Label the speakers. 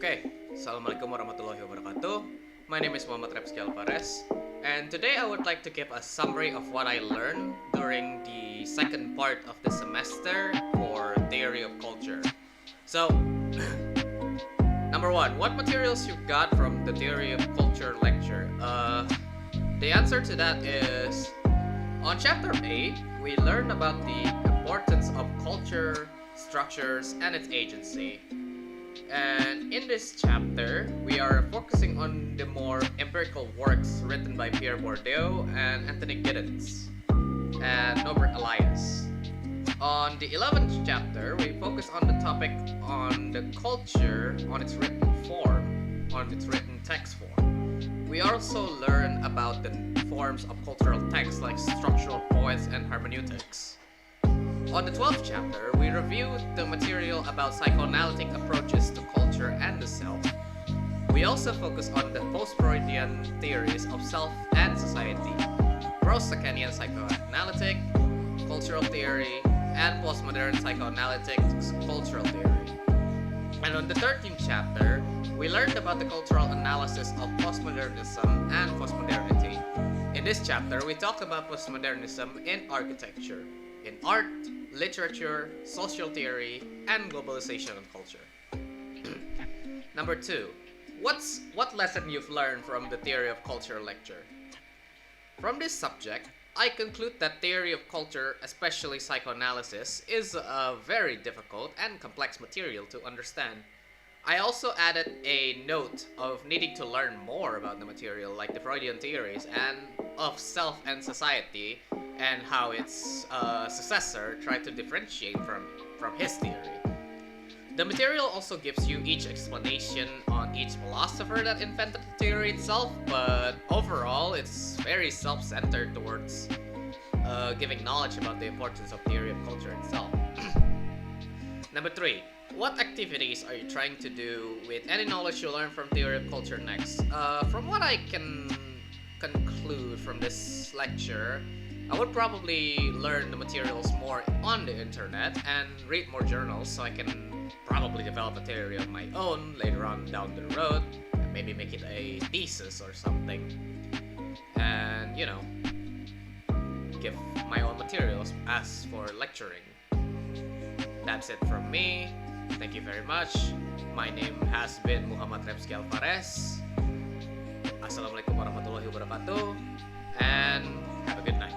Speaker 1: Okay, Assalamualaikum warahmatullahi wabarakatuh. My name is Reifsky Alfares, and today I would like to give a summary of what I learned during the second part of the semester for Theory of Culture. So, number one, what materials you got from the Theory of Culture lecture? The answer to that is on chapter 8, we learned about the importance of culture, structures, and its agency. And in this chapter, we are focusing on the more empirical works written by Pierre Bourdieu and Anthony Giddens and Norbert Elias. On the 11th chapter, we focus on the topic on the culture on its written form, on its written text form. We also learn about the forms of cultural texts like structural poets and hermeneutics. On the 12th chapter, we reviewed the material about psychoanalytic approaches to culture and the self. We also focus on the post-Freudian theories of self and society, post-Lacanian psychoanalytic, cultural theory, and postmodern psychoanalytic cultural theory. And on the 13th chapter, we learned about the cultural analysis of postmodernism and postmodernity. In this chapter, we talk about postmodernism in architecture, in art, literature, social theory, and globalization of culture. Number 2. What lesson you've learned from the Theory of Culture lecture? From this subject, I conclude that theory of culture, especially psychoanalysis, is a very difficult and complex material to understand. I also added a note of needing to learn more about the material, like the Freudian theories and of self and society, and how its successor tried to differentiate from his theory. The material also gives you each explanation on each philosopher that invented the theory itself, but overall it's very self-centered towards giving knowledge about the importance of theory of culture itself. Number 3. What activities are you trying to do with any knowledge you learn from theory of culture next? From what I can conclude from this lecture, I would probably learn the materials more on the internet and read more journals so I can probably develop a theory of my own later on down the road and maybe make it a thesis or something. And, give my own materials as for lecturing. That's it from me. Thank you very much. My name has been Reifsky Alfares. Assalamualaikum warahmatullahi wabarakatuh. And have a good night.